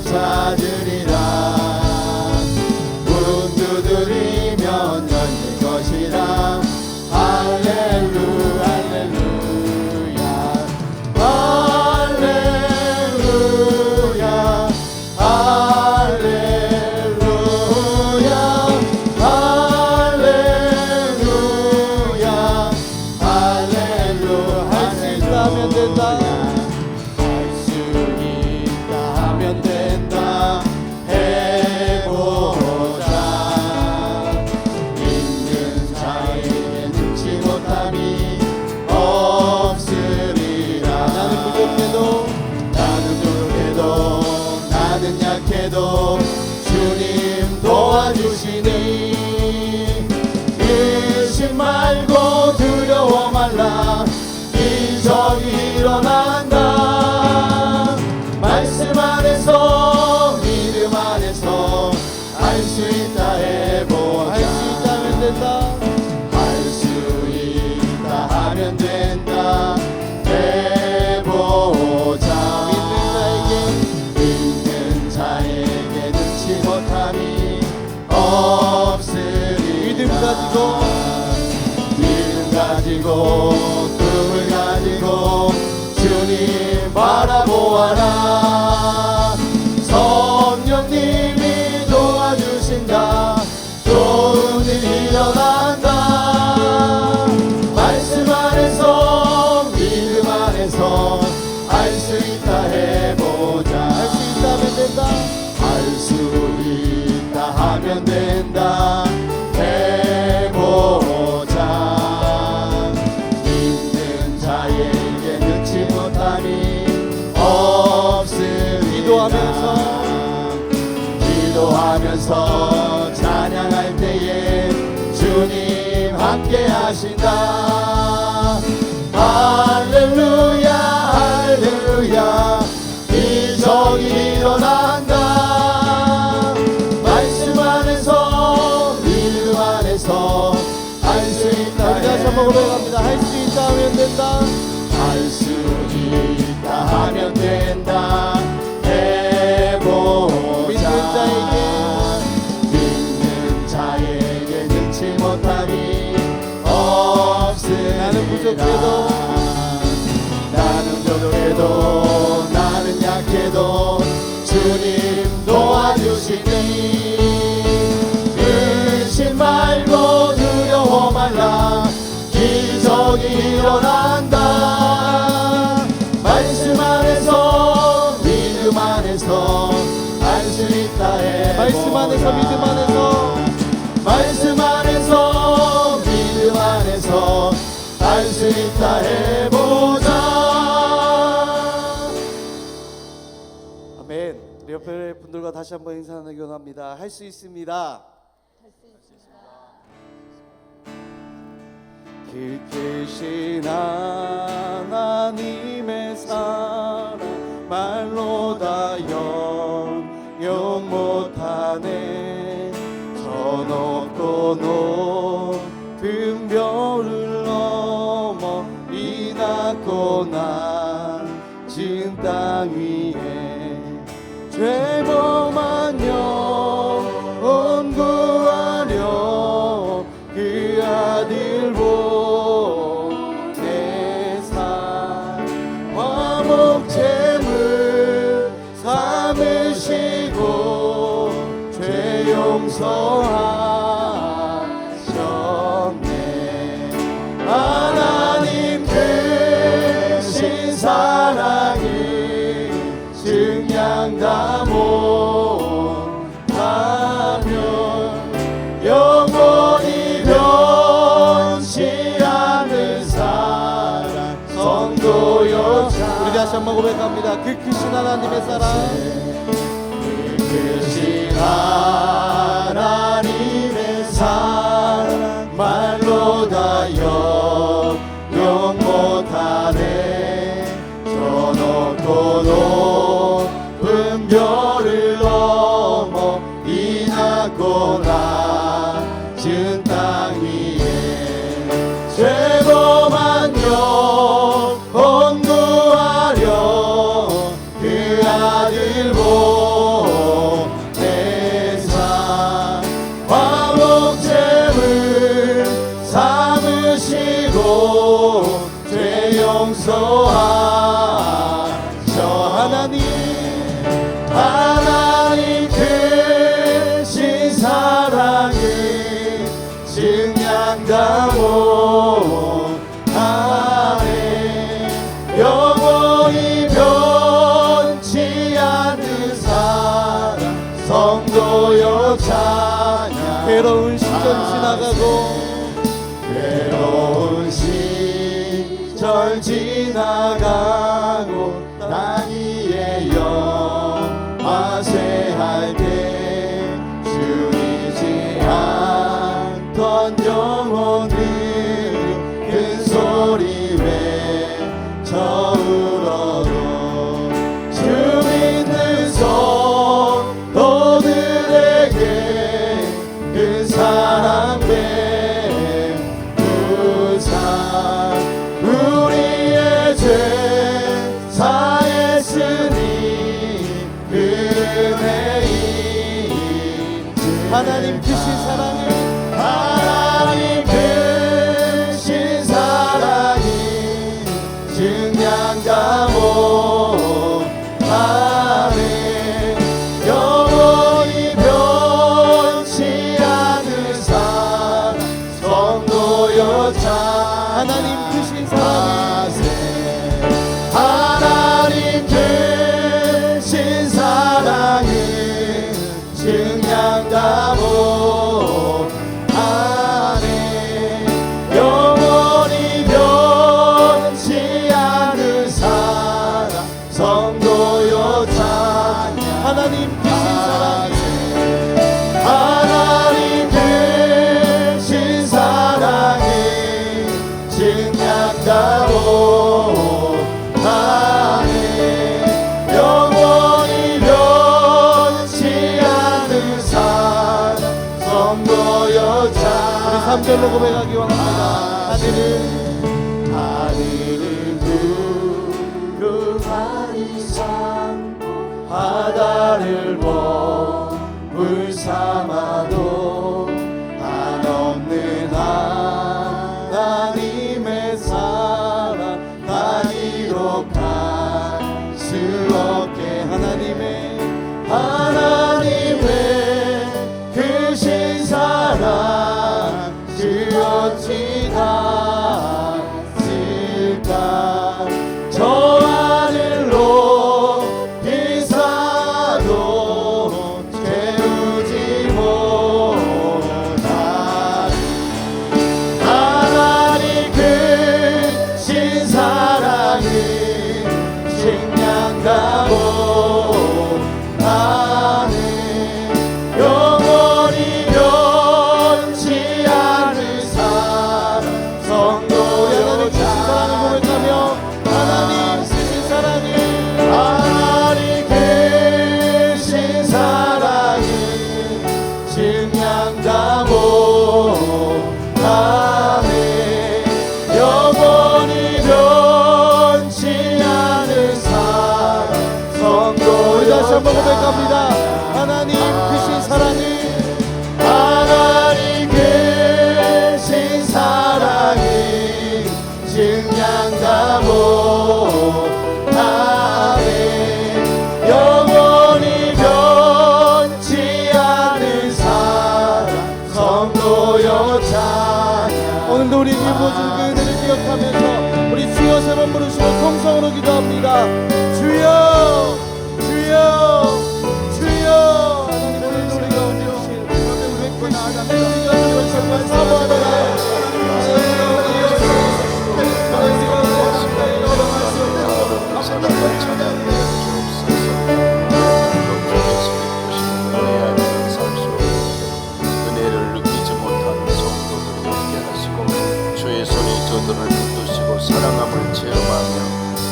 찾으리라. 문 두드리면 열릴 것이라. 할렐루야 할렐루야 할렐루야 할렐루야 할렐루야. 할 수 있다 하면 된다. 할 수 있다 하면 된다. 해보자. 있는 자에게 능치 못함이 없으리라. 나는 부족해도 나는 약해도 주님 도와주시니 의심 말고 두려워 말라. 기적이 일어난다. 말씀 안에서 믿음 안에서 할 수 있다 해보자. 할 수 있다 하면 된다. 할 수 있다 하면 된다. 해보자. 믿는 자에게 능치 못함이 없으리라. 믿음 가지고 꿈을 가지고 주님 바라보아라. 성령님이 도와주신다. 좋은 일 일어난다. 말씀 안에서 믿음 안에서 할 수 있다 해보자. 할 수 있다 하면 된다. 할 수 있다 하면 된다. 해보자. 믿는 자에게 능치 못함이 없으리라. 기도하면서 찬양할 때에 주님 함께 하신다. 할렐루야 할렐루야 기적이 일어난다. 말씀 안에서 믿음 안에서 할 수 있다. 다시 한번 고백합니다. 할 수 있다 하면 된다. 할 수 있다 하면 된다. 해보자. 믿는 자에게 능치 못함이 없으리라. 나는 부족해도 나는 약해도 주님 도와주시니 의심 말고 두려워 말라. 기적이 일어난다. 말씀 안에서 믿음 안에서 할 수 있다 해보자. 말씀 안에서 믿음 안에서 말씀 안에서 믿음 안에서 할 수 있다 해보자. 아멘. 우리 옆에 분들과 다시 한번 인사 나누기 원합니다. 할 수 있습니다. 길 크신 하나님의 사랑 말로 다 영영 못하네. 저 높고 높은 별을 넘어 이 낮고 낮은 땅 위에 죄범한 영혼 구하려 그 아들 보내사 화목제물 삼으시고 죄 용서하셨네. 하나님 크신 사랑이 증량 다 못하면 영원히 변치 않는 사랑 성도여. 우리 다시 한번 고백합니다. 그 크신 하나님의 사랑, 그 크신 하나님의 사랑 말로 다 영영 못하네. 저 높고 높은 별을 넘어 이 낮고 낮은 땅 위에 죄범한 영혼 구하려 그 아들 용서하셔. 하나님 크신 사랑을 증량다 못하네. 영원히 변치 않는 사랑 성도여 찬양. 괴로운 시절 지나가고 괴로운 시절 지나가고 난 이의 영화쇠할 때 줄이지 않던 영혼들이 큰 소리 외쳐 울어도 주 믿는 성도들에게 그 사랑 우리의 죄 사했으니 은혜인지. 하나님 크신 사랑을 하나님 크신 사랑이 증량다 못하네. 영원히 변치 않는 사랑 성도여 하나님 크신 사랑을 하나님 크신 사랑을 증량다 못하네. 영원히 변치 않는 사랑 성도여 찬양. 하나님 크신 사랑을 하나님 크신 사랑을 증량다 못하네. 영원히 변치 않는 사랑 성도여 찬양. 우리 3절로 고백하기 원합니다. 하늘은 구름하니 삼고 바다를 먹물 삼아도 한없는 하나님의 사랑 나 이룩할 수 없게. 하나님의 크신 사랑 그 어찌 닿을까. 저 하늘로 비사도 채우지 못하리. 하나님 크신 사랑을 증량다 못하네. 영원히 변치 않는 사랑 성도여 사랑을 고백하며 하나님 크신 사랑을 하나님 크신 사랑을 증량다 못하네. 영원히 변치 않는 사랑 성도여. 다시 한번 고백합니다. 하나님 크신 사랑을 하나님 크신 사랑을 증량다 못하네. 영원히 변치 않는 사랑 성도여 찬양. 오늘도 우리에게 부어준 그 은혜를 기억하면서 우리 주여 세 번 부르시며 통성으로 기도합니다. 주여 주여 주여. 하나님 오늘도 우리 가운데 오신 우리 나아갑니다. 우리가 정말 사모하는 사랑과 찬양을 주옵소서. 영적에서 보시는 은혜 안에 살수 은혜를 느끼지 못한 성도들을 얻게 하시고 주의 손이 저들을 붙드시고 사랑함을 체험하며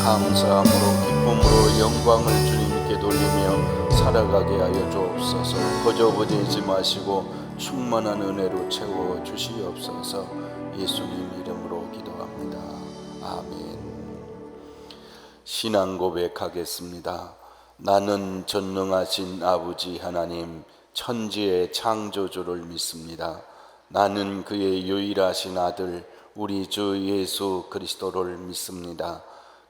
감사함으로 기쁨으로 영광을 주님께 돌리며 살아가게 하여 주옵소서. 거저 보내지 마시고 충만한 은혜로 채워 주시옵소서. 예수님 이름으로 기도합니다. 아멘. 신앙 고백하겠습니다. 나는 전능하신 아버지 하나님 천지의 창조주를 믿습니다. 나는 그의 유일하신 아들 우리 주 예수 그리스도를 믿습니다.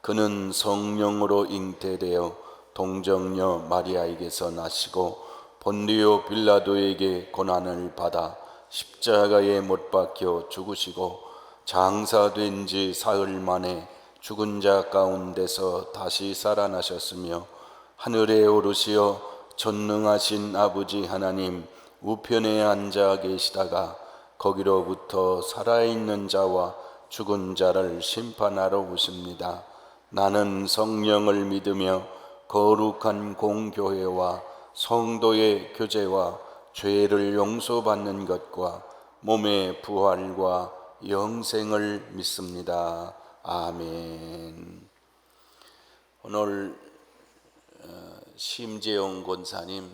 그는 성령으로 잉태되어 동정녀 마리아에게서 나시고 본디오 빌라도에게 고난을 받아 십자가에 못 박혀 죽으시고 장사된 지 사흘 만에 죽은 자 가운데서 다시 살아나셨으며 하늘에 오르시어 전능하신 아버지 하나님 우편에 앉아 계시다가 거기로부터 살아있는 자와 죽은 자를 심판하러 오십니다. 나는 성령을 믿으며 거룩한 공교회와 성도의 교제와 죄를 용서받는 것과 몸의 부활과 영생을 믿습니다. 아멘. 오늘 심재영 권사님,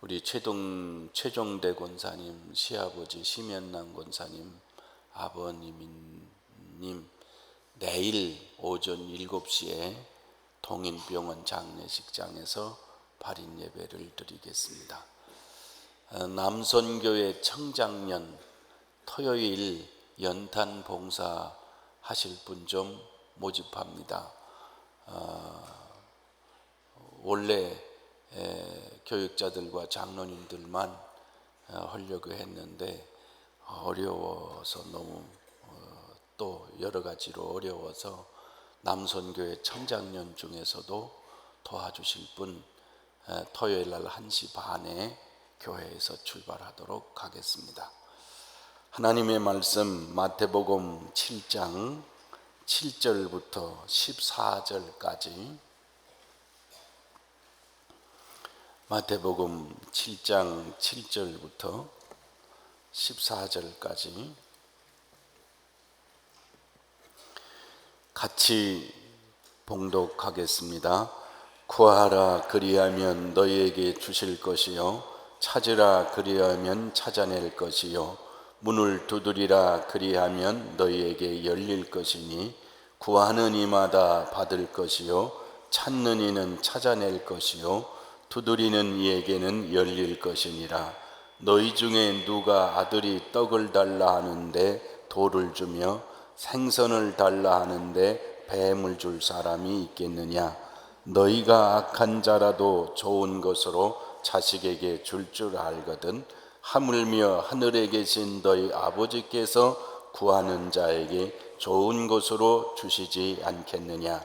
우리 최종대 권사님, 시아버지 심연남 권사님, 아버님 내일 오전 7시에 동인병원 장례식장에서 발인 예배를 드리겠습니다. 남선교회 청장년 토요일 연탄 봉사 하실 분 좀 모집합니다. 원래 교육자들과 장로님들만 하려고 했는데 어려워서 너무 또 여러 가지로 어려워서 남선교회 청장년 중에서도 도와주실 분 토요일 날 1시 반에 교회에서 출발하도록 하겠습니다. 하나님의 말씀 마태복음 7장 7절부터 14절까지, 마태복음 7장 7절부터 14절까지 같이 봉독하겠습니다. 구하라 그리하면 너희에게 주실 것이요 찾으라 그리하면 찾아낼 것이요 문을 두드리라 그리하면 너희에게 열릴 것이니 구하는 이마다 받을 것이요 찾는 이는 찾아낼 것이요 두드리는 이에게는 열릴 것이니라. 너희 중에 누가 아들이 떡을 달라 하는데 돌을 주며 생선을 달라 하는데 뱀을 줄 사람이 있겠느냐? 너희가 악한 자라도 좋은 것으로 자식에게 줄 알거든 하물며 하늘에 계신 너희 아버지께서 구하는 자에게 좋은 것으로 주시지 않겠느냐?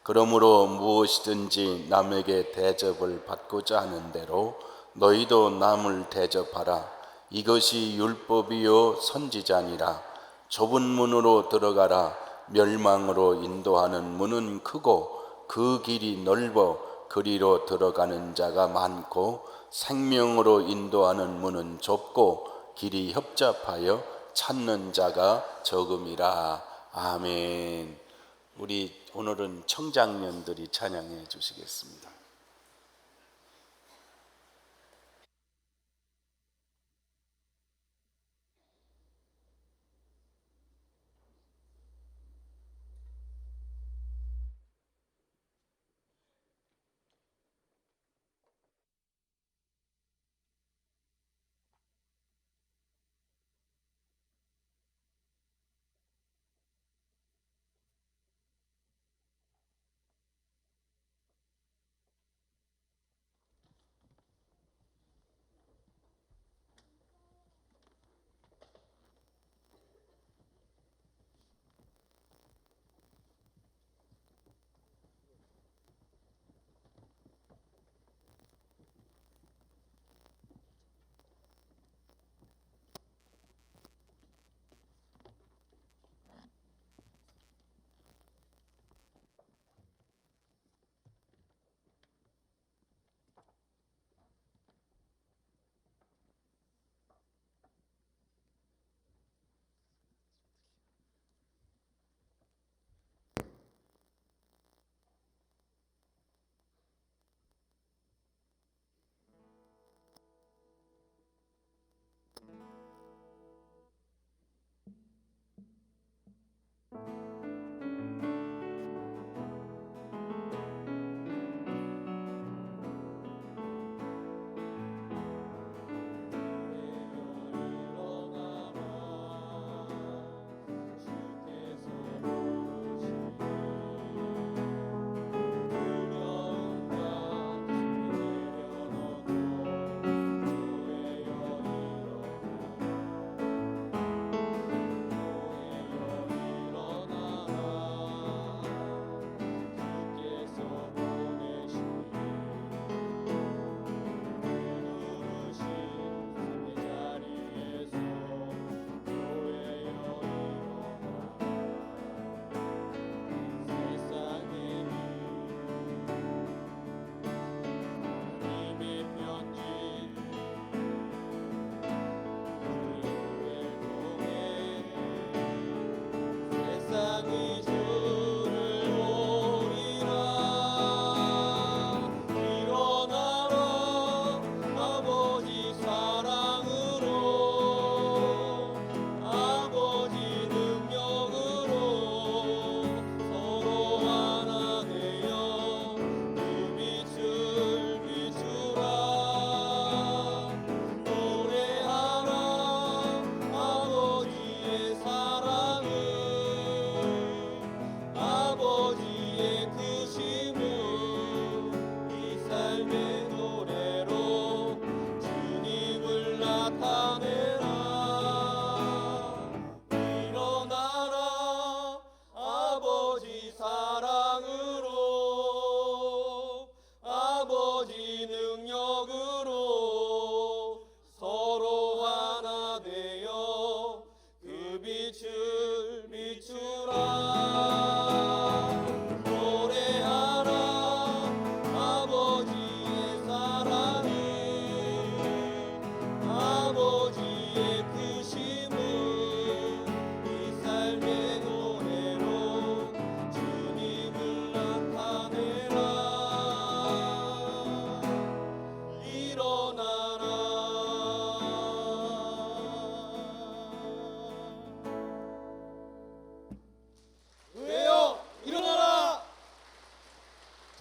그러므로 무엇이든지 남에게 대접을 받고자 하는 대로 너희도 남을 대접하라. 이것이 율법이요 선지자니라. 좁은 문으로 들어가라. 멸망으로 인도하는 문은 크고 그 길이 넓어 그리로 들어가는 자가 많고 생명으로 인도하는 문은 좁고 길이 협잡하여 찾는 자가 적음이라. 아멘. 우리 오늘은 청장년들이 찬양해 주시겠습니다.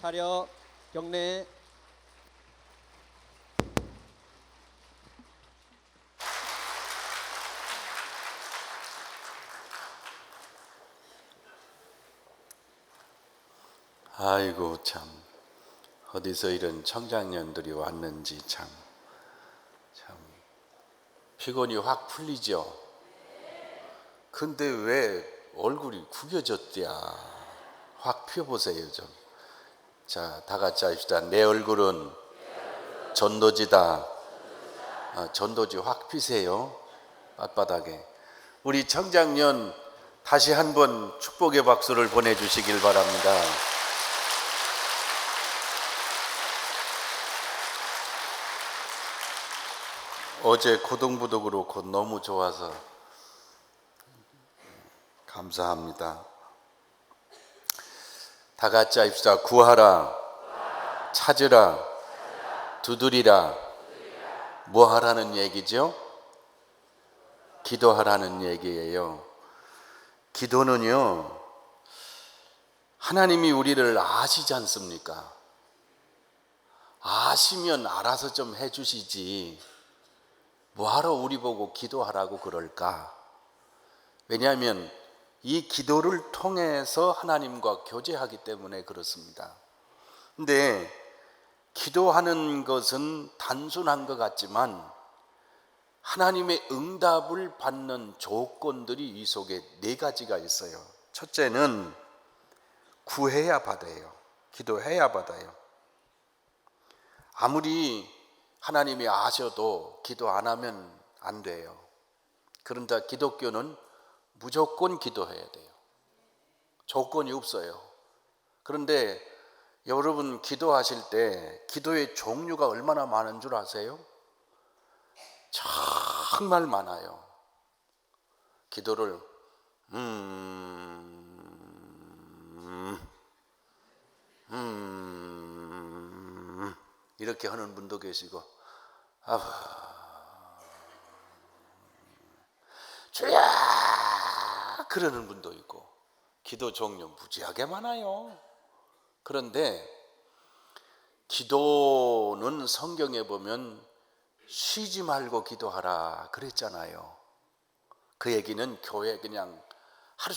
차렷 경례. 아이고 참 어디서 이런 청장년들이 왔는지 참 피곤이 확 풀리죠. 근데 왜 얼굴이 구겨졌대야. 확 펴보세요 좀. 자, 다 같이 합시다. 내 얼굴은 전도지다. 전도지 확 피세요. 맞바닥에. 우리 청장년 다시 한번 축복의 박수를 보내주시길 바랍니다. 어제 고등부도 그렇고 너무 좋아서 감사합니다. 다 같이 합시다. 구하라, 찾으라, 두드리라. 뭐 하라는 얘기죠? 기도하라는 얘기예요. 기도는요, 하나님이 우리를 아시지 않습니까? 아시면 알아서 좀 해주시지 뭐하러 우리 보고 기도하라고 그럴까? 왜냐하면 이 기도를 통해서 하나님과 교제하기 때문에 그렇습니다. 근데 기도하는 것은 단순한 것 같지만 하나님의 응답을 받는 조건들이 이 속에 4가지가 있어요. 첫째는 구해야 받아요. 기도해야 받아요. 아무리 하나님이 아셔도 기도 안 하면 안 돼요. 그런데 기독교는 무조건 기도해야 돼요. 조건이 없어요. 그런데 여러분 기도하실 때 기도의 종류가 얼마나 많은 줄 아세요? 정말 많아요. 기도를 이렇게 하는 분도 계시고 주야 그러는 분도 있고 기도 종류 무지하게 많아요. 그런데 기도는 성경에 보면 쉬지 말고 기도하라 그랬잖아요. 그 얘기는 교회 그냥 하루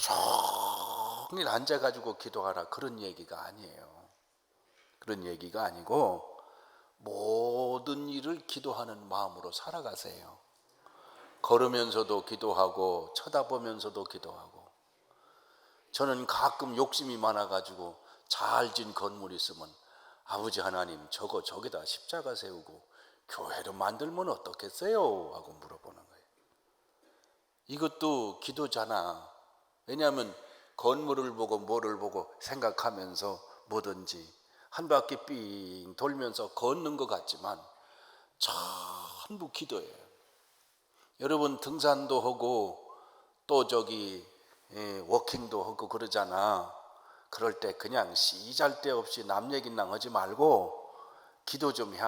종일 앉아가지고 기도하라 그런 얘기가 아니에요. 그런 얘기가 아니고 모든 일을 기도하는 마음으로 살아가세요. 걸으면서도 기도하고 쳐다보면서도 기도하고. 저는 가끔 욕심이 많아가지고 잘 진 건물 있으면 아버지 하나님 저거 저기다 십자가 세우고 교회로 만들면 어떻겠어요? 하고 물어보는 거예요. 이것도 기도잖아. 왜냐하면 건물을 보고 뭐를 보고 생각하면서 뭐든지 한 바퀴 삥 돌면서 걷는 것 같지만 전부 기도예요. 여러분 등산도 하고 또 워킹도 하고 그러잖아. 그럴 때 그냥 시잘데없이 남 얘기나 하지 말고 기도 좀 해.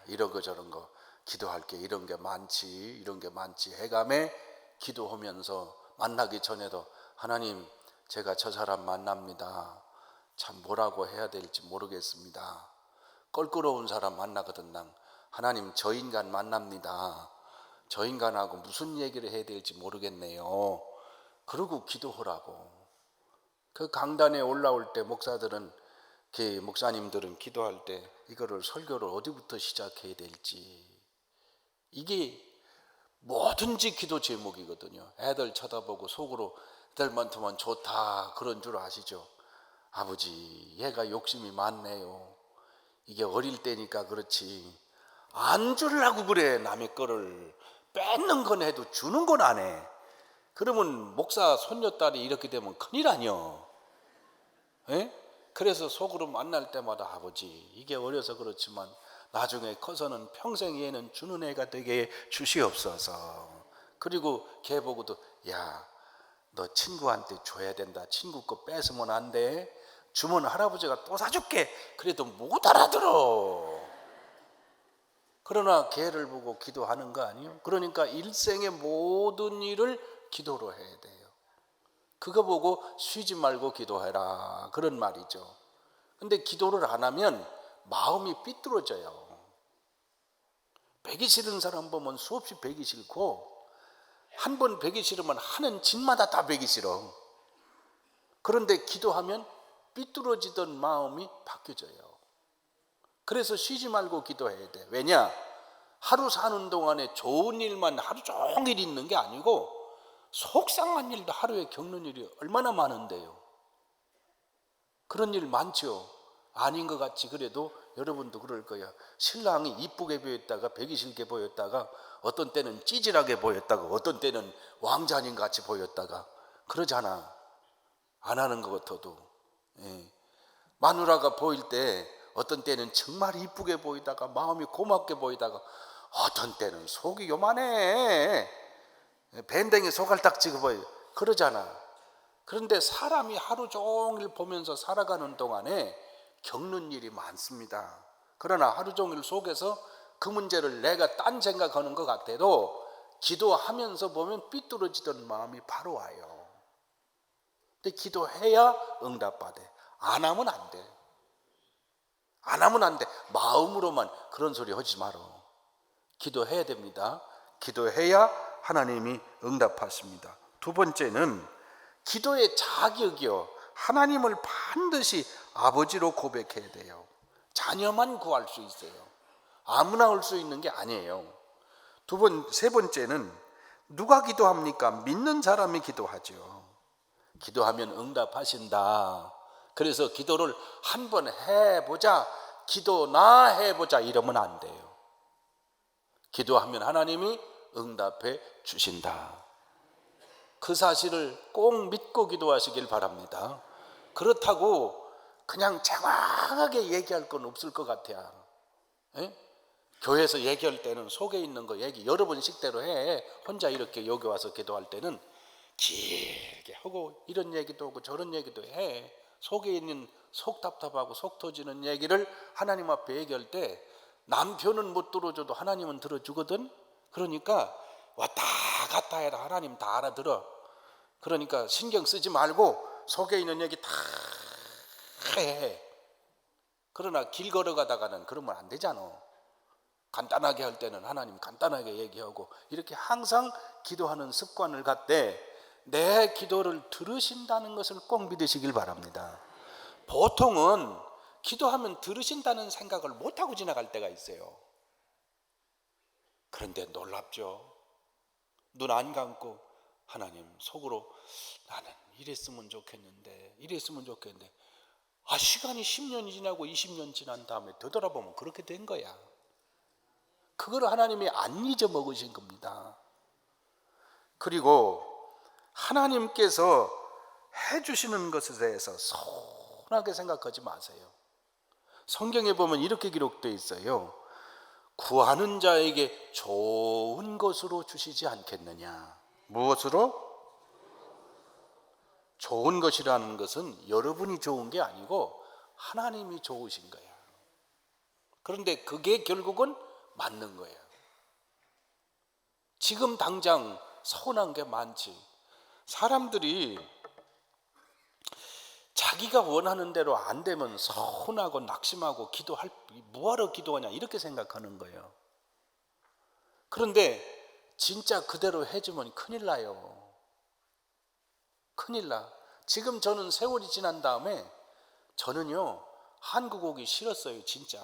이런 거 저런 거 기도할 게 이런 게 많지 해감에 기도하면서 만나기 전에도 하나님 제가 저 사람 만납니다. 참 뭐라고 해야 될지 모르겠습니다. 껄끄러운 사람 만나거든. 난 하나님 저 인간 만납니다. 저 인간하고 무슨 얘기를 해야 될지 모르겠네요. 그러고 기도하라고. 그 강단에 올라올 때 목사님들은 기도할 때 이거를 설교를 어디부터 시작해야 될지, 이게 뭐든지 기도 제목이거든요. 애들 쳐다보고 속으로 애들만큼만 좋다 그런 줄 아시죠? 아버지 얘가 욕심이 많네요. 이게 어릴 때니까 그렇지 안 주려고 그래. 남의 거를 뺏는 건 해도 주는 건 안 해. 그러면 목사 손녀딸이 이렇게 되면 큰일 아니요. 에? 그래서 속으로 만날 때마다 아버지 이게 어려서 그렇지만 나중에 커서는 평생 얘는 주는 애가 되게 주시옵소서. 그리고 걔 보고도 야 너 친구한테 줘야 된다. 친구 거 뺏으면 안 돼. 주면 할아버지가 또 사줄게. 그래도 못 알아들어. 그러나 걔를 보고 기도하는 거 아니에요? 그러니까 일생의 모든 일을 기도로 해야 돼요. 그거 보고 쉬지 말고 기도해라 그런 말이죠. 근데 기도를 안 하면 마음이 삐뚤어져요. 배기 싫은 사람 보면 수없이 배기 싫고, 한 번 배기 싫으면 하는 짓마다 다 배기 싫어. 그런데 기도하면 삐뚤어지던 마음이 바뀌어져요. 그래서 쉬지 말고 기도해야 돼. 왜냐? 하루 사는 동안에 좋은 일만 하루 종일 있는 게 아니고 속상한 일도 하루에 겪는 일이 얼마나 많은데요. 그런 일 많죠. 아닌 것 같이 그래도 여러분도 그럴 거야. 신랑이 이쁘게 보였다가 배기 싫게 보였다가, 어떤 때는 찌질하게 보였다가, 어떤 때는 왕자님 같이 보였다가 그러잖아. 안 하는 것 같아도. 마누라가 보일 때 어떤 때는 정말 이쁘게 보이다가 마음이 고맙게 보이다가, 어떤 때는 속이 요만해 밴댕이 소갈딱지가 보여 그러잖아. 그런데 사람이 하루 종일 보면서 살아가는 동안에 겪는 일이 많습니다. 그러나 하루 종일 속에서 그 문제를 내가 딴 생각하는 것 같아도 기도하면서 보면 삐뚤어지던 마음이 바로 와요. 근데 기도해야 응답받아. 안 하면 안 돼. 안 하면 안 돼. 마음으로만 그런 소리 하지 마라. 기도해야 됩니다. 기도해야 하나님이 응답하십니다. 두 번째는 기도의 자격이요. 하나님을 반드시 아버지로 고백해야 돼요. 자녀만 구할 수 있어요. 아무나 할 수 있는 게 아니에요. 세 번째는 누가 기도합니까? 믿는 사람이 기도하죠. 기도하면 응답하신다. 그래서 기도를 한번 해보자, 기도나 해보자 이러면 안 돼요. 기도하면 하나님이 응답해 주신다. 그 사실을 꼭 믿고 기도하시길 바랍니다. 그렇다고 그냥 정확하게 얘기할 건 없을 것 같아요. 교회에서 얘기할 때는 속에 있는 거 얘기 여러 번씩대로 해. 혼자 이렇게 여기 와서 기도할 때는 길게 하고 이런 얘기도 하고 저런 얘기도 해. 속에 있는 속 답답하고 속 터지는 얘기를 하나님 앞에 얘기할 때 남편은 못 들어줘도 하나님은 들어주거든. 그러니까 왔다 갔다 해라. 하나님 다 알아들어. 그러니까 신경 쓰지 말고 속에 있는 얘기 다 해. 그러나 길 걸어가다가는 그러면 안 되잖아. 간단하게 할 때는 하나님 간단하게 얘기하고 이렇게 항상 기도하는 습관을 갖되 내 기도를 들으신다는 것을 꼭 믿으시길 바랍니다. 보통은 기도하면 들으신다는 생각을 못하고 지나갈 때가 있어요. 그런데 놀랍죠. 눈 안 감고 하나님 속으로 나는 이랬으면 좋겠는데 시간이 10년이 지나고 20년 지난 다음에 되돌아보면 그렇게 된 거야. 그걸 하나님이 안 잊어먹으신 겁니다. 그리고 하나님께서 해주시는 것에 대해서 서운하게 생각하지 마세요. 성경에 보면 이렇게 기록되어 있어요. 구하는 자에게 좋은 것으로 주시지 않겠느냐. 무엇으로? 좋은 것이라는 것은 여러분이 좋은 게 아니고 하나님이 좋으신 거야. 그런데 그게 결국은 맞는 거예요. 지금 당장 서운한 게 많지. 사람들이 자기가 원하는 대로 안 되면 서운하고 낙심하고 뭐하러 기도하냐 이렇게 생각하는 거예요. 그런데 진짜 그대로 해주면 큰일 나요. 큰일 나. 지금 저는 세월이 지난 다음에 저는요 한국 오기 싫었어요. 진짜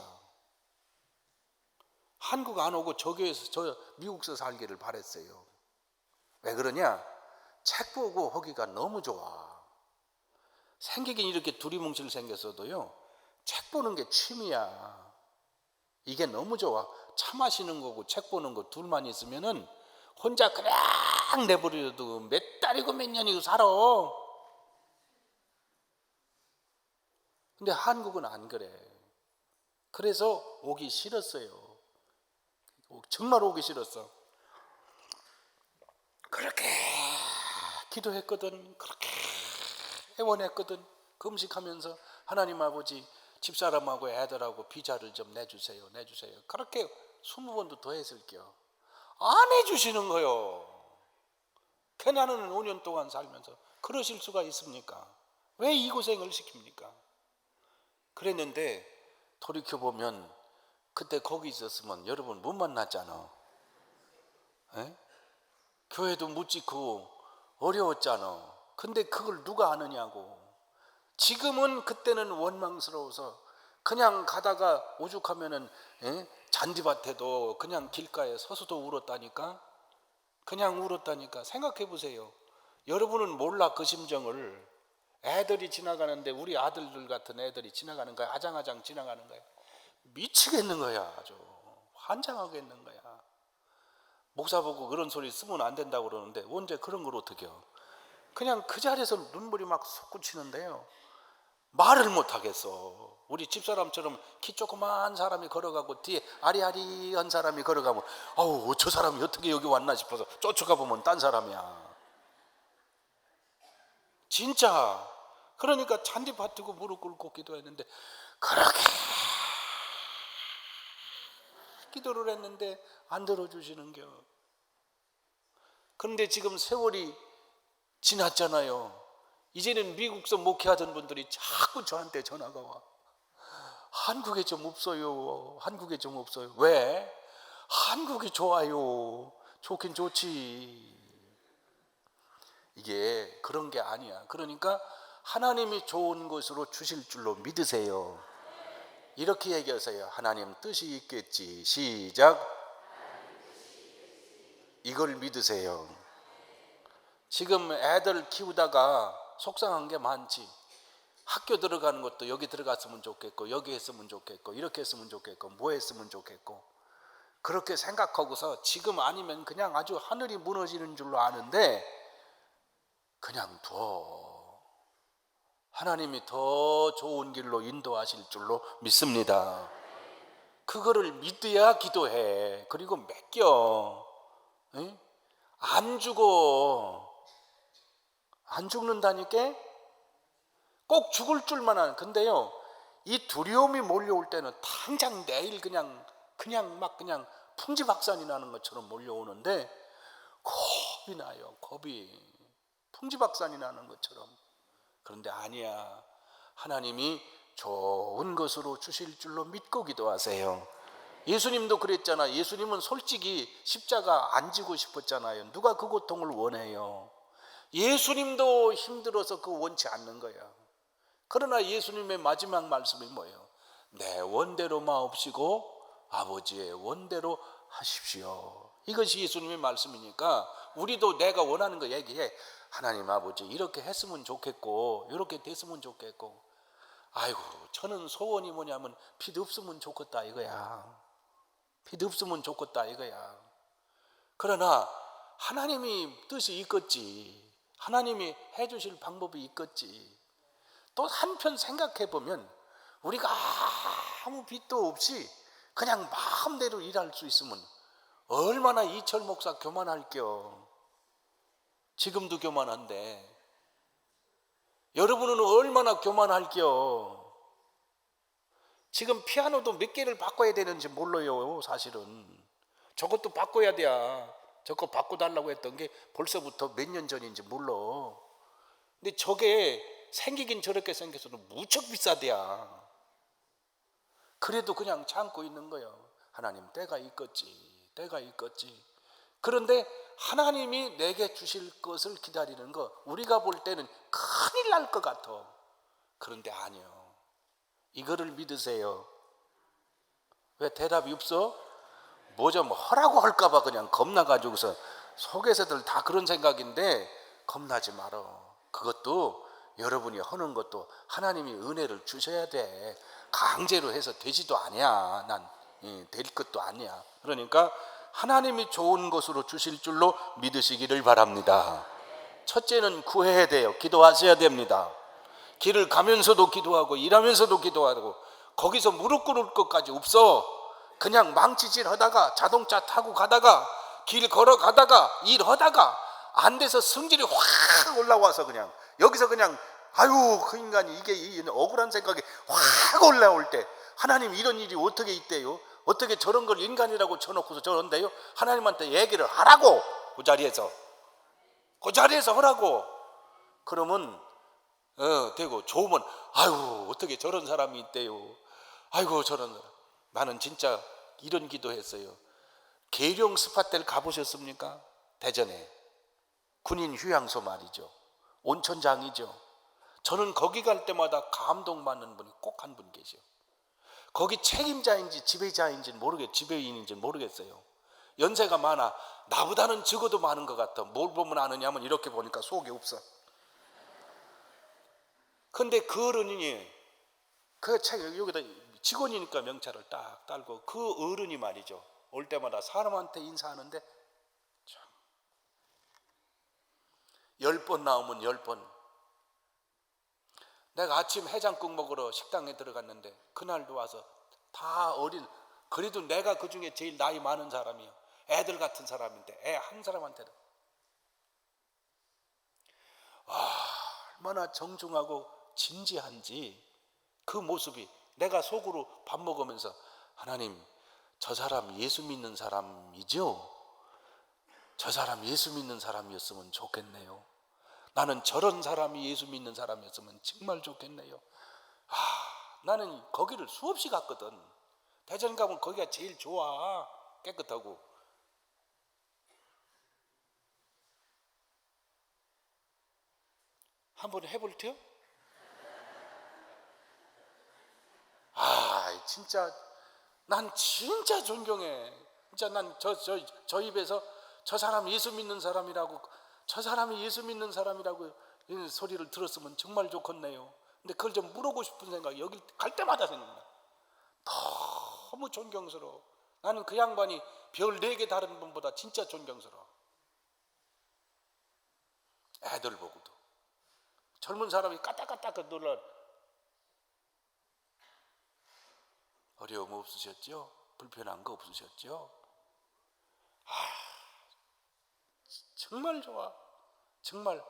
한국 안 오고 저 미국서 살기를 바랬어요. 왜 그러냐? 책 보고 하기가 너무 좋아. 생기긴 이렇게 두리뭉실 생겼어도요 책 보는 게 취미야. 이게 너무 좋아. 차 마시는 거고 책 보는 거 둘만 있으면은 혼자 그냥 내버려도 몇 달이고 몇 년이고 살아. 근데 한국은 안 그래. 그래서 오기 싫었어요. 정말 오기 싫었어. 그렇게 기도했거든. 그렇게 애원했거든. 금식하면서 하나님 아버지 집사람하고 애들하고 비자를 좀 내주세요. 그렇게 20번도 더 했을게요. 안 해주시는 거요. 캐나다는 5년 동안 살면서 그러실 수가 있습니까? 왜 이 고생을 시킵니까? 그랬는데 돌이켜보면 그때 거기 있었으면 여러분 못 만났잖아. 에? 교회도 못 짓고 어려웠잖아. 근데 그걸 누가 아느냐고. 지금은 그때는 원망스러워서 그냥 가다가 오죽하면은 잔디밭에도 그냥 길가에 서서도 울었다니까. 그냥 울었다니까. 생각해 보세요. 여러분은 몰라 그 심정을. 애들이 지나가는데 우리 아들들 같은 애들이 지나가는 거야. 아장아장 지나가는 거야. 미치겠는 거야. 아주 환장하겠는 거야. 목사 보고 그런 소리 쓰면 안 된다고 그러는데 언제 그런 걸 어떻게 해요. 그냥 그 자리에서 눈물이 막 솟구치는데요. 말을 못 하겠어. 우리 집사람처럼 키 조그만 사람이 걸어가고 뒤에 아리아리한 사람이 걸어가면 아우 저 사람이 어떻게 여기 왔나 싶어서 쫓아가 보면 딴 사람이야. 진짜. 그러니까 잔디밭이고 무릎 꿇고 기도했는데 그렇게 기도를 했는데 안 들어주시는겨. 그런데 지금 세월이 지났잖아요. 이제는 미국서 목회하던 분들이 자꾸 저한테 전화가 와. 한국에 좀 없어요. 한국에 좀 없어요. 왜? 한국이 좋아요. 좋긴 좋지. 이게 그런 게 아니야. 그러니까 하나님이 좋은 것으로 주실 줄로 믿으세요. 이렇게 얘기하세요. 하나님 뜻이 있겠지. 시작. 이걸 믿으세요. 지금 애들 키우다가 속상한 게 많지. 학교 들어가는 것도 여기 들어갔으면 좋겠고 여기 했으면 좋겠고 이렇게 했으면 좋겠고 뭐 했으면 좋겠고 그렇게 생각하고서 지금 아니면 그냥 아주 하늘이 무너지는 줄로 아는데 그냥 둬. 하나님이 더 좋은 길로 인도하실 줄로 믿습니다. 그거를 믿어야 기도해. 그리고 맡겨. 응? 안 죽어. 안 죽는다니까? 꼭 죽을 줄만 아는. 근데요, 이 두려움이 몰려올 때는 당장 내일 그냥 풍지박산이 나는 것처럼 몰려오는데 겁이 나요. 겁이. 풍지박산이 나는 것처럼. 그런데 아니야. 하나님이 좋은 것으로 주실 줄로 믿고 기도하세요. 예수님도 그랬잖아. 예수님은 솔직히 십자가 안 지고 싶었잖아요. 누가 그 고통을 원해요? 예수님도 힘들어서 그 원치 않는 거야. 그러나 예수님의 마지막 말씀이 뭐예요? 내 원대로 마옵시고 아버지의 원대로 하십시오. 이것이 예수님의 말씀이니까 우리도 내가 원하는 거 얘기해. 하나님 아버지 이렇게 했으면 좋겠고 이렇게 됐으면 좋겠고 아이고 저는 소원이 뭐냐면 빛 없으면 좋겠다 이거야. 빛 없으면 좋겠다 이거야. 그러나 하나님이 뜻이 있겠지. 하나님이 해주실 방법이 있겠지. 또 한편 생각해 보면 우리가 아무 빚도 없이 그냥 마음대로 일할 수 있으면 얼마나 이철 목사 교만할겨. 지금도 교만한데 여러분은 얼마나 교만할겨. 지금 피아노도 몇 개를 바꿔야 되는지 몰라요. 사실은 저것도 바꿔야 돼야. 저거 바꿔달라고 했던 게 벌써부터 몇 년 전인지 몰라. 근데 저게 생기긴 저렇게 생겨서도 무척 비싸대야. 그래도 그냥 참고 있는 거예요. 하나님 때가 있겠지. 때가 있겠지. 그런데 하나님이 내게 주실 것을 기다리는 거 우리가 볼 때는 큰일 날 것 같아. 그런데 아니요. 이거를 믿으세요. 왜 대답이 없어? 뭐 좀 하라고 할까봐 그냥 겁나가지고서 속에서들 다 그런 생각인데 겁나지 말어. 그것도 여러분이 하는 것도 하나님이 은혜를 주셔야 돼. 강제로 해서 되지도 아니야. 난 될 것도 아니야. 그러니까 하나님이 좋은 것으로 주실 줄로 믿으시기를 바랍니다. 첫째는 구해야 돼요. 기도하셔야 됩니다. 길을 가면서도 기도하고 일하면서도 기도하고 거기서 무릎 꿇을 것까지 없어. 그냥 망치질 하다가 자동차 타고 가다가 길 걸어가다가 일하다가 안 돼서 성질이 확 올라와서 그냥 여기서 그냥 아유 그 인간이 이게 억울한 생각이 확 올라올 때 하나님 이런 일이 어떻게 있대요? 어떻게 저런 걸 인간이라고 쳐놓고서 저런데요? 하나님한테 얘기를 하라고. 그 자리에서 하라고. 그러면 되고 좋으면 아유 어떻게 저런 사람이 있대요. 아이고 저런 사람. 나는 진짜 이런 기도했어요. 계룡 스파텔 가보셨습니까? 대전에 군인 휴양소 말이죠. 온천장이죠. 저는 거기 갈 때마다 감동받는 분이 꼭 한 분 계셔. 거기 책임자인지 지배자인지는 지배인인지는 모르겠어요. 연세가 많아. 나보다는 적어도 많은 것 같아. 뭘 보면 아느냐면 이렇게 보니까 속이 없어. 근데 그 어른이 그 책 여기다 직원이니까 명찰을 딱 달고 그 어른이 말이죠. 올 때마다 사람한테 인사하는데 10번 나오면 10번. 내가 아침 해장국 먹으러 식당에 들어갔는데 그날도 와서 다 어린, 그래도 내가 그 중에 제일 나이 많은 사람이야. 애들 같은 사람인데 애 한 사람한테도 얼마나 정중하고 진지한지 그 모습이 내가 속으로 밥 먹으면서 하나님 저 사람 예수 믿는 사람이죠? 저 사람 예수 믿는 사람이었으면 좋겠네요. 나는 저런 사람이 예수 믿는 사람이었으면 정말 좋겠네요. 나는 거기를 수없이 갔거든. 대전 가면 거기가 제일 좋아. 깨끗하고. 한번 해볼게요? 진짜 난 진짜 존경해. 진짜 난 저 입에서 저 사람 예수 믿는 사람이라고, 저 사람이 예수 믿는 사람이라고 이 소리를 들었으면 정말 좋겠네요. 근데 그걸 좀 물어보고 싶은 생각이 여기 갈 때마다 생각나. 너무 존경스러워. 나는 그 양반이 별 4개 다른 분보다 진짜 존경스러워. 애들 보고도 젊은 사람이 까딱까딱 놀라. 어려움 없으셨죠? 불편한 거 없으셨죠? 정말 좋아. 정말.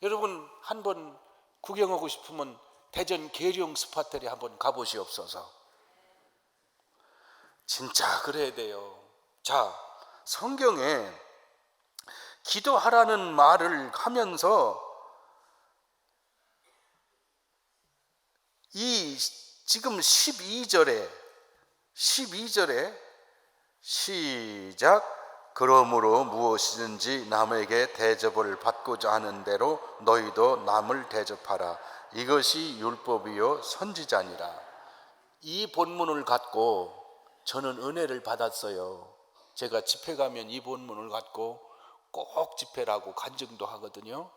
여러분 한번 구경하고 싶으면 대전 계룡 스파텔에 한번 가보시옵소서. 진짜 그래야 돼요. 자, 성경에 기도하라는 말을 하면서 이 지금 12절에 시작. 그러므로 무엇이든지 남에게 대접을 받고자 하는 대로 너희도 남을 대접하라. 이것이 율법이요 선지자니라. 이 본문을 갖고 저는 은혜를 받았어요. 제가 집회 가면 이 본문을 갖고 꼭 집회를 하고 간증도 하거든요.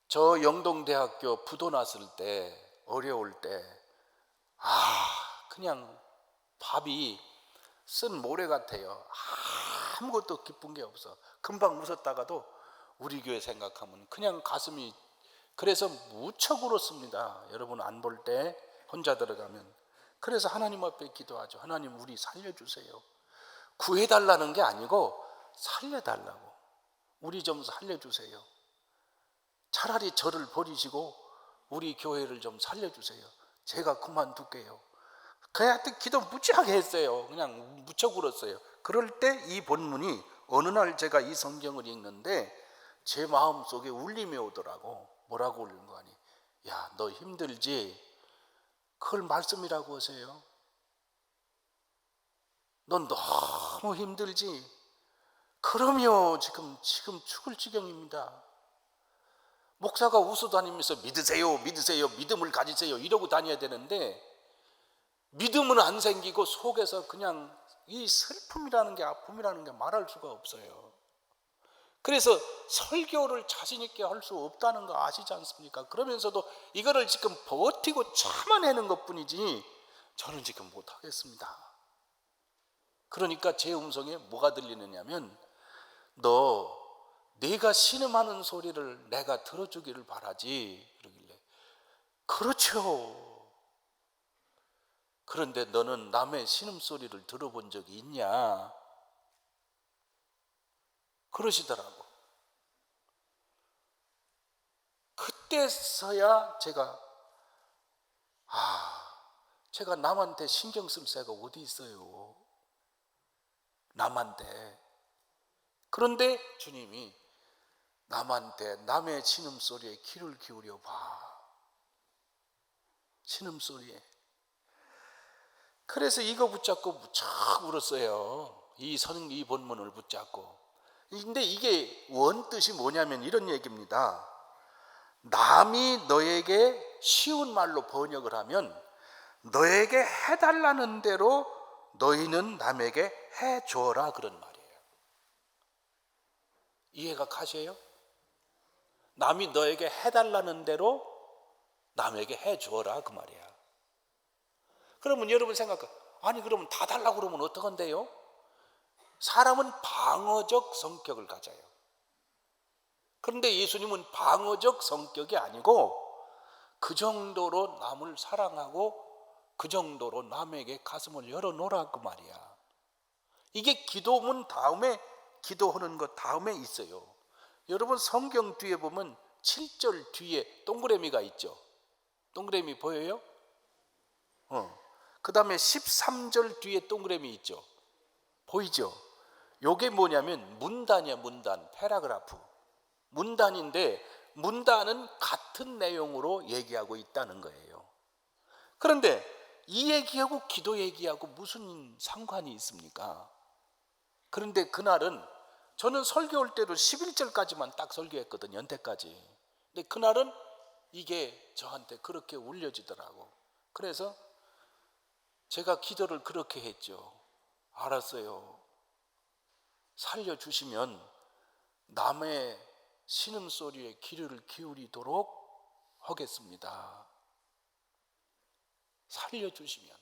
저 영동대학교 부도 났을 때, 어려울 때 그냥 밥이 쓴 모래 같아요. 아무것도 기쁜 게 없어. 금방 웃었다가도 우리 교회 생각하면 그냥 가슴이, 그래서 무척 울었습니다. 여러분 안 볼 때 혼자 들어가면. 그래서 하나님 앞에 기도하죠. 하나님 우리 살려주세요. 구해달라는 게 아니고 살려달라고. 우리 좀 살려주세요. 차라리 저를 버리시고 우리 교회를 좀 살려주세요. 제가 그만둘게요. 그냥 기도 무지하게 했어요. 그냥 무척 울었어요. 그럴 때 이 본문이 어느 날 제가 이 성경을 읽는데 제 마음속에 울림이 오더라고. 뭐라고 울는 거 아니? 야, 너 힘들지? 그걸 말씀이라고 하세요. 넌 너무 힘들지? 그럼요. 지금 죽을 지경입니다. 목사가 웃어 다니면서 믿으세요, 믿음을 가지세요 이러고 다녀야 되는데 믿음은 안 생기고 속에서 그냥 이 슬픔이라는 게, 아픔이라는 게 말할 수가 없어요. 그래서 설교를 자신 있게 할 수 없다는 거 아시지 않습니까? 그러면서도 이거를 지금 버티고 참아내는 것뿐이지 저는 지금 못하겠습니다. 그러니까 제 음성에 뭐가 들리느냐면 네가 신음하는 소리를 내가 들어주기를 바라지. 그러길래 그렇죠. 그런데 너는 남의 신음소리를 들어본 적이 있냐? 그러시더라고. 그때서야 제가 남한테 신경 쓸 새가 어디 있어요. 남한테. 그런데 주님이 남한테 남의 신음소리에 귀를 기울여 봐. 신음소리에. 그래서 이거 붙잡고 무척 울었어요. 이 본문을 붙잡고. 근데 이게 원뜻이 뭐냐면 이런 얘기입니다. 남이 너에게 쉬운 말로 번역을 하면 너에게 해달라는 대로 너희는 남에게 해줘라, 그런 말이에요. 이해가 가세요? 남이 너에게 해달라는 대로 남에게 해줘라, 그 말이야. 그러면 여러분 생각해, 아니 그러면 다 달라고 그러면 어떡한데요? 사람은 방어적 성격을 가져요. 그런데 예수님은 방어적 성격이 아니고 그 정도로 남을 사랑하고 그 정도로 남에게 가슴을 열어놓으라, 그 말이야. 이게 기도문 다음에, 기도하는 것 다음에 있어요. 여러분 성경 뒤에 보면 7절 뒤에 동그라미가 있죠. 동그라미 보여요? 그 다음에 13절 뒤에 동그라미 있죠. 보이죠? 요게 뭐냐면 문단이야, 문단. 패러그래프. 문단인데 문단은 같은 내용으로 얘기하고 있다는 거예요. 그런데 이 얘기하고 기도 얘기하고 무슨 상관이 있습니까? 그런데 그날은 저는 설교할 때도 11절까지만 딱 설교했거든요, 연태까지. 근데 그날은 이게 저한테 그렇게 울려지더라고. 그래서 제가 기도를 그렇게 했죠. 알았어요. 살려주시면 남의 신음소리에 귀를 기울이도록 하겠습니다. 살려주시면.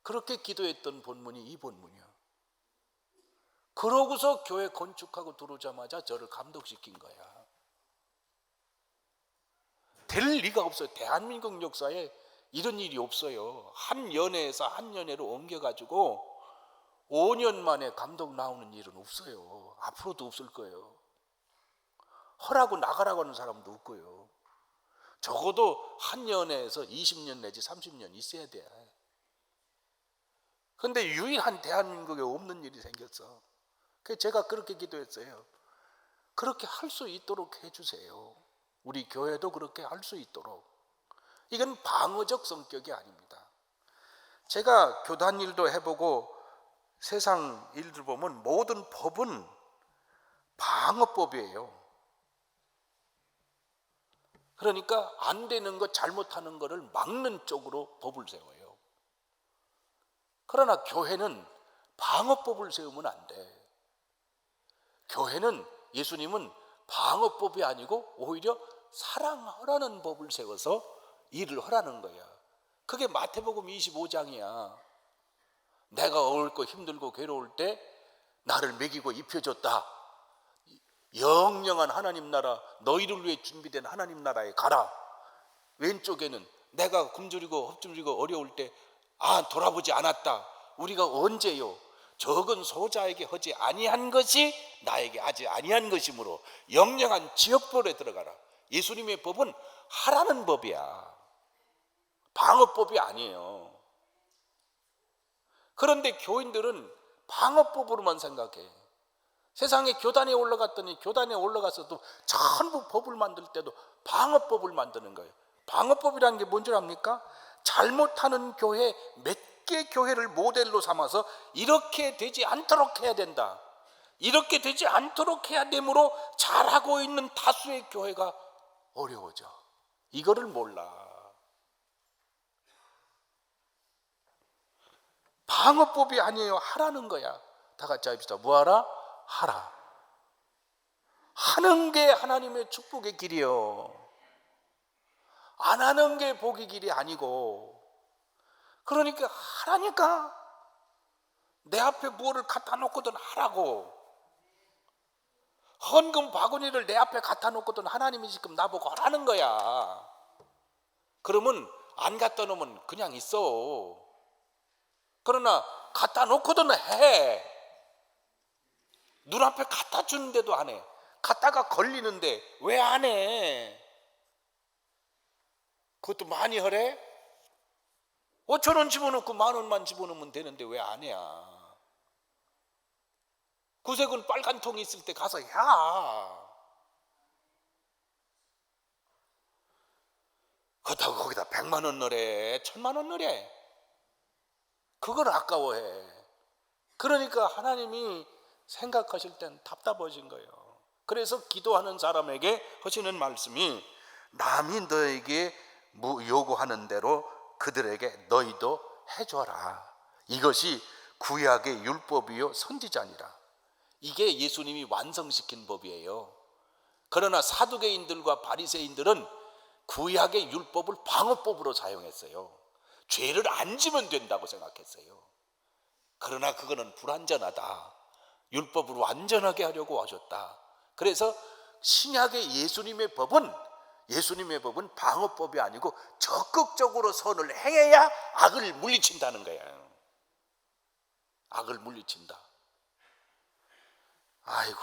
그렇게 기도했던 본문이 이 본문이요. 그러고서 교회 건축하고 들어오자마자 저를 감동시킨 거야. 될 리가 없어요. 대한민국 역사에 이런 일이 없어요. 한 연회에서 한 연회로 옮겨가지고 5년 만에 감동 나오는 일은 없어요. 앞으로도 없을 거예요. 허라고 나가라고 하는 사람도 없고요. 적어도 한 연회에서 20년 내지 30년 있어야 돼. 그런데 유일한 대한민국에 없는 일이 생겼어. 그래서 제가 그렇게 기도했어요. 그렇게 할 수 있도록 해주세요. 우리 교회도 그렇게 할 수 있도록. 이건 방어적 성격이 아닙니다. 제가 교단 일도 해보고 세상 일들 보면 모든 법은 방어법이에요. 그러니까 안 되는 것, 잘못하는 것을 막는 쪽으로 법을 세워요. 그러나 교회는 방어법을 세우면 안 돼. 교회는, 예수님은 방어법이 아니고 오히려 사랑하라는 법을 세워서 일을 하라는 거야. 그게 마태복음 25장이야. 내가 어렵고 힘들고 괴로울 때 나를 먹이고 입혀줬다. 영영한 하나님 나라, 너희를 위해 준비된 하나님 나라에 가라. 왼쪽에는 내가 굶주리고 헛주리고 어려울 때 돌아보지 않았다. 우리가 언제요? 적은 소자에게 하지 아니한 것이 나에게 하지 아니한 것이므로 영영한 지역벌에 들어가라. 예수님의 법은 하라는 법이야. 방어법이 아니에요. 그런데 교인들은 방어법으로만 생각해. 세상에 교단에 올라갔더니 교단에 올라가서도 전부 법을 만들 때도 방어법을 만드는 거예요. 방어법이라는 게 뭔 줄 압니까? 잘못하는 교회, 몇 개 교회를 모델로 삼아서 이렇게 되지 않도록 해야 된다. 이렇게 되지 않도록 해야 되므로 잘하고 있는 다수의 교회가 어려워져. 이거를 몰라. 방어법이 아니에요. 하라는 거야. 다 같이 합시다. 뭐하라? 하라. 하는 게 하나님의 축복의 길이요. 안 하는 게 복의 길이 아니고. 그러니까 하라니까. 내 앞에 뭐를 갖다 놓거든 하라고. 헌금 바구니를 내 앞에 갖다 놓거든 하나님이 지금 나보고 하라는 거야. 그러면 안 갖다 놓으면 그냥 있어. 그러나 갖다 놓거든 해. 눈앞에 갖다 주는데도 안 해. 갖다가 걸리는데 왜 안 해? 그것도 많이 하래? 5,000원 집어넣고 10,000원만 집어넣으면 되는데 왜 안 해야? 구색은 빨간 통이 있을 때 가서 야. 그렇다고 거기다 100만 원 넣으래, 1000만 원 넣으래. 그걸 아까워해. 그러니까 하나님이 생각하실 땐 답답하신 거예요. 그래서 기도하는 사람에게 하시는 말씀이 남이 너에게 요구하는 대로 그들에게 너희도 해줘라. 이것이 구약의 율법이요 선지자니라. 이게 예수님이 완성시킨 법이에요. 그러나 사두개인들과 바리새인들은 구약의 율법을 방어법으로 사용했어요. 죄를 안 지면 된다고 생각했어요. 그러나 그거는 불완전하다. 율법을 완전하게 하려고 하셨다. 그래서 신약의 예수님의 법은 방어법이 아니고 적극적으로 선을 행해야 악을 물리친다는 거예요. 악을 물리친다. 아이고,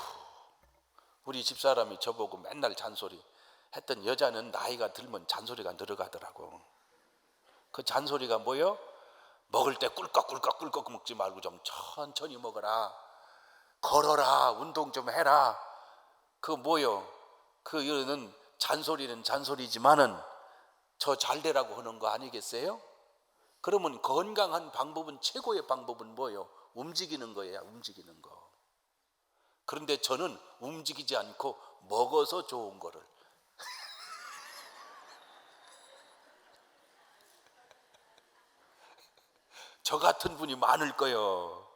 우리 집사람이 저보고 맨날 잔소리 했던 여자는 나이가 들면 잔소리가 늘어가더라고. 그 잔소리가 뭐요? 먹을 때 꿀꺽꿀꺽 먹지 말고 좀 천천히 먹어라. 걸어라. 운동 좀 해라. 그거 뭐요? 그거는 잔소리는 잔소리지만은 저 잘되라고 하는 거 아니겠어요? 그러면 건강한 방법은, 최고의 방법은 뭐요? 움직이는 거예요. 움직이는 거. 그런데 저는 움직이지 않고 먹어서 좋은 거를 저 같은 분이 많을 거예요.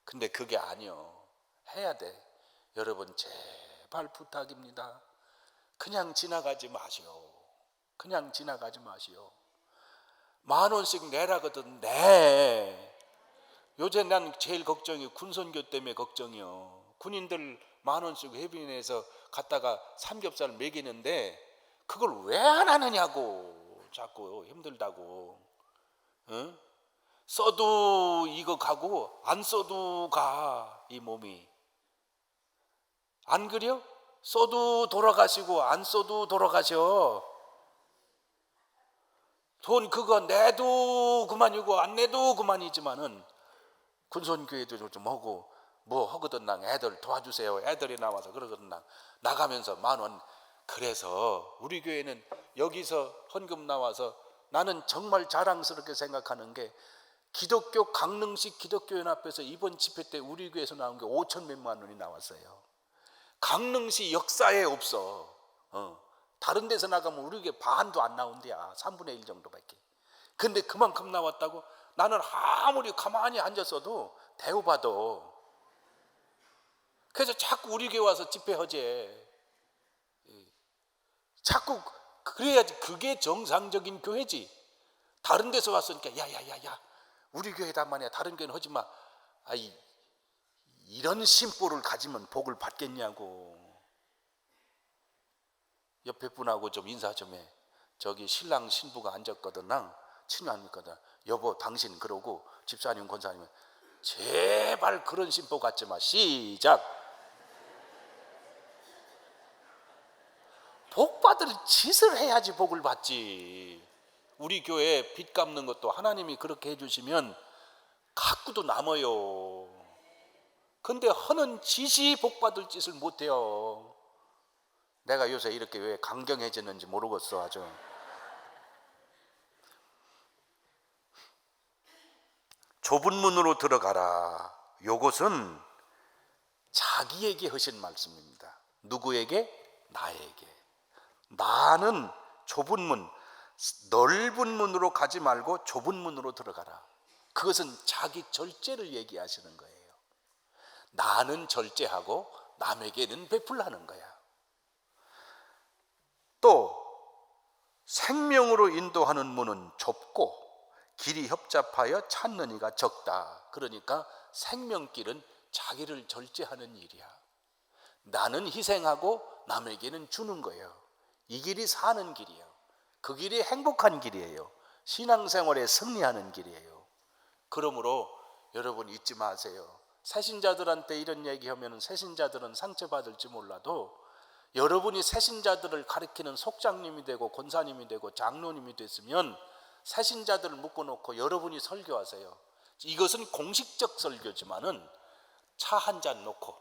근데 그게 아니요. 해야 돼. 여러분 제발 부탁입니다. 그냥 지나가지 마시오. 그냥 지나가지 마시오. 10,000원씩 내라거든. 네. 요새 난 제일 걱정이 군선교 때문에 걱정이요. 군인들 10,000원씩 회비내서 갔다가 삼겹살 먹이는데 그걸 왜 안 하느냐고. 자꾸 힘들다고. 응? 써도 이거 가고 안 써도 가. 이 몸이. 안 그래요? 써도 돌아가시고 안 써도 돌아가셔. 돈 그거 내도 그만이고 안 내도 그만이지만은 군선교회도 좀 하고 뭐 하거든. 난 애들 도와주세요. 애들이 나와서 그러거든. 난 나가면서 10,000원. 그래서 우리 교회는 여기서 헌금 나와서 나는 정말 자랑스럽게 생각하는 게 기독교 강릉시 기독교연합회에서 이번 집회 때 우리 교회에서 나온 게 5천 몇만 원이 나왔어요. 강릉시 역사에 없어. 다른 데서 나가면 우리 교회 반도 안 나온대야. 3분의 1 정도밖에. 근데 그만큼 나왔다고? 나는 아무리 가만히 앉았어도 대우받아. 그래서 자꾸 우리 교회 와서 집회하재. 자꾸 그래야지. 그게 정상적인 교회지. 다른 데서 왔으니까 야야야야 우리 교회다만 해. 다른 교회는 하지 마. 이런 심보를 가지면 복을 받겠냐고. 옆에 분하고 좀 인사 좀 해. 저기 신랑 신부가 앉았거든. 난 친구하니거든. 여보 당신 그러고 집사님 권사님은 제발 그런 심보 갖지 마. 시작. 복 받을 짓을 해야지 복을 받지. 우리 교회 빚 갚는 것도 하나님이 그렇게 해주시면 갖고도 남아요. 근데 하는 짓이 복 받을 짓을 못해요. 내가 요새 이렇게 왜 강경해졌는지 모르겠어. 아주 좁은 문으로 들어가라. 요것은 자기에게 하신 말씀입니다. 누구에게? 나에게. 나는 좁은 문, 넓은 문으로 가지 말고 좁은 문으로 들어가라. 그것은 자기 절제를 얘기하시는 거예요. 나는 절제하고 남에게는 베풀라는 거야. 또 생명으로 인도하는 문은 좁고 길이 협잡하여 찾는 이가 적다. 그러니까 생명길은 자기를 절제하는 일이야. 나는 희생하고 남에게는 주는 거예요. 이 길이 사는 길이에요. 그 길이 행복한 길이에요. 신앙생활에 승리하는 길이에요. 그러므로 여러분 잊지 마세요. 새신자들한테 이런 얘기하면 새신자들은 상처받을지 몰라도 여러분이 새신자들을 가르치는 속장님이 되고 권사님이 되고 장로님이 됐으면 새신자들을 묶어놓고 여러분이 설교하세요. 이것은 공식적 설교지만은 차 한 잔 놓고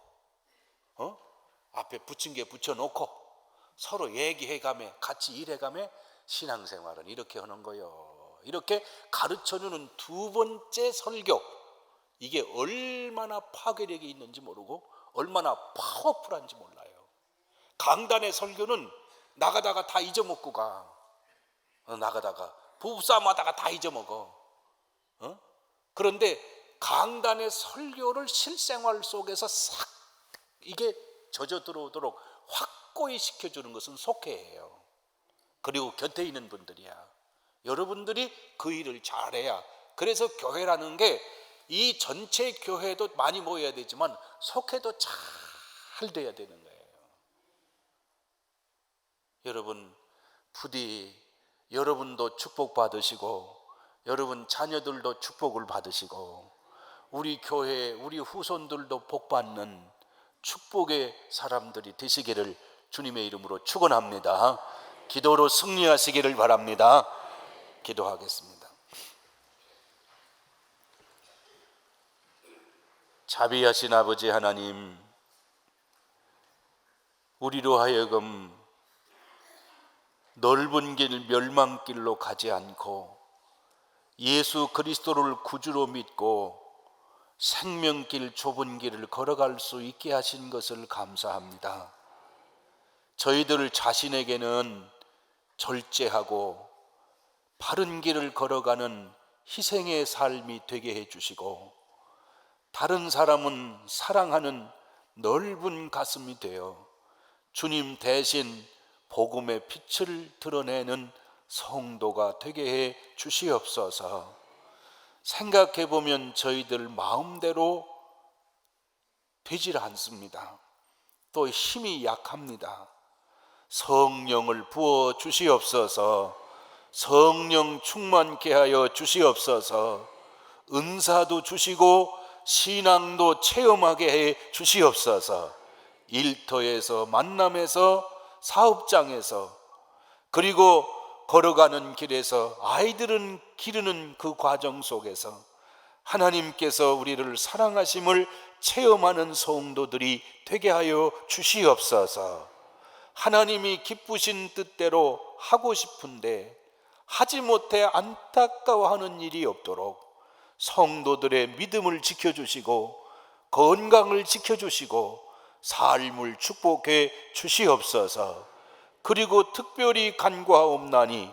앞에 붙인 게 붙여놓고 서로 얘기해가며 같이 일해가며 신앙생활은 이렇게 하는 거요. 이렇게 가르쳐주는 두 번째 설교, 이게 얼마나 파괴력이 있는지 모르고 얼마나 파워풀한지 몰라요. 강단의 설교는 나가다가 다 잊어먹고 가. 나가다가 부부싸움하다가 다 잊어먹어. 그런데 강단의 설교를 실생활 속에서 싹 이게 젖어 들어오도록 확고히 시켜주는 것은 속회예요. 그리고 곁에 있는 분들이야. 여러분들이 그 일을 잘해야. 그래서 교회라는 게 이 전체 교회도 많이 모여야 되지만 속회도 잘 돼야 되는 거예요. 여러분 부디 여러분도 축복받으시고 여러분 자녀들도 축복을 받으시고 우리 교회 우리 후손들도 복받는 축복의 사람들이 되시기를 주님의 이름으로 축원합니다. 기도로 승리하시기를 바랍니다. 기도하겠습니다. 자비하신 아버지 하나님, 우리로 하여금 넓은 길 멸망길로 가지 않고 예수 그리스도를 구주로 믿고 생명길 좁은 길을 걸어갈 수 있게 하신 것을 감사합니다. 저희들 자신에게는 절제하고 바른 길을 걸어가는 희생의 삶이 되게 해주시고 다른 사람은 사랑하는 넓은 가슴이 되어 주님 대신 복음의 빛을 드러내는 성도가 되게 해 주시옵소서. 생각해 보면 저희들 마음대로 되질 않습니다. 또 힘이 약합니다. 성령을 부어 주시옵소서. 성령 충만케 하여 주시옵소서. 은사도 주시고 신앙도 체험하게 해 주시옵소서. 일터에서 만남에서 사업장에서 그리고 걸어가는 길에서 아이들은 기르는 그 과정 속에서 하나님께서 우리를 사랑하심을 체험하는 성도들이 되게 하여 주시옵소서. 하나님이 기쁘신 뜻대로 하고 싶은데 하지 못해 안타까워하는 일이 없도록 성도들의 믿음을 지켜주시고 건강을 지켜주시고 삶을 축복해 주시옵소서. 그리고 특별히 간구하옵나니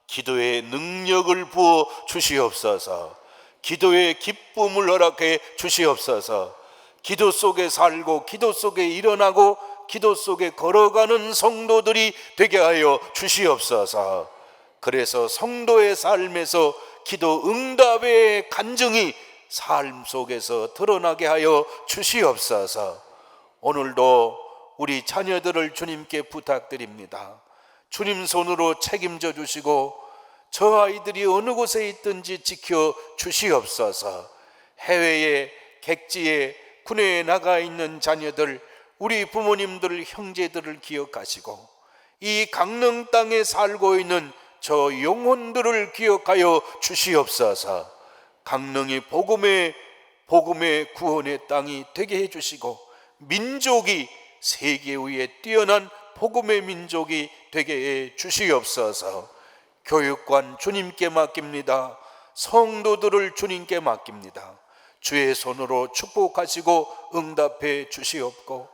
기도의 능력을 부어 주시옵소서. 기도의 기쁨을 허락해 주시옵소서. 기도 속에 살고 기도 속에 일어나고 기도 속에 걸어가는 성도들이 되게 하여 주시옵소서. 그래서 성도의 삶에서 기도 응답의 간증이 삶 속에서 드러나게 하여 주시옵소서. 오늘도 우리 자녀들을 주님께 부탁드립니다. 주님 손으로 책임져 주시고 저 아이들이 어느 곳에 있든지 지켜 주시옵소서. 해외에 객지에 군회에 나가 있는 자녀들, 우리 부모님들 형제들을 기억하시고 이 강릉 땅에 살고 있는 저 영혼들을 기억하여 주시옵소서. 강릉이 복음의 구원의 땅이 되게 해주시고 민족이 세계 위에 뛰어난 복음의 민족이 되게 해 주시옵소서. 교육관 주님께 맡깁니다. 성도들을 주님께 맡깁니다. 주의 손으로 축복하시고 응답해 주시옵고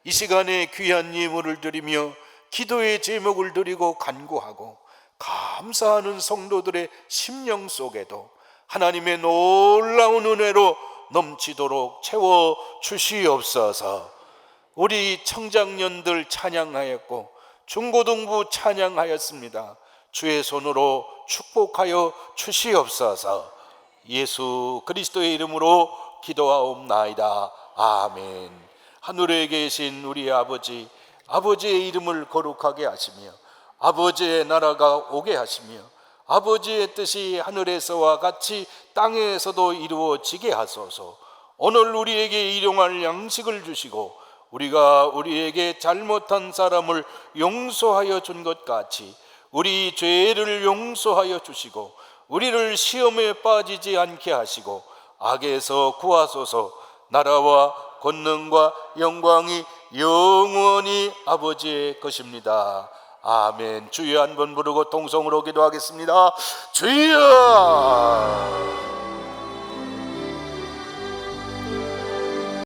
이 시간에 귀한 예물을 드리며 기도의 제목을 드리고 간구하고 감사하는 성도들의 심령 속에도 하나님의 놀라운 은혜로 넘치도록 채워 주시옵소서. 우리 청장년들 찬양하였고 중고등부 찬양하였습니다. 주의 손으로 축복하여 주시옵소서. 예수 그리스도의 이름으로 기도하옵나이다. 아멘. 하늘에 계신 우리 아버지, 아버지의 이름을 거룩하게 하시며 아버지의 나라가 오게 하시며 아버지의 뜻이 하늘에서와 같이 땅에서도 이루어지게 하소서. 오늘 우리에게 일용할 양식을 주시고 우리가 우리에게 잘못한 사람을 용서하여 준 것 같이 우리 죄를 용서하여 주시고 우리를 시험에 빠지지 않게 하시고 악에서 구하소서. 나라와 권능과 영광이 영원히 아버지의 것입니다. 아멘. 주여 한번 부르고 통성으로 기도하겠습니다. 주여.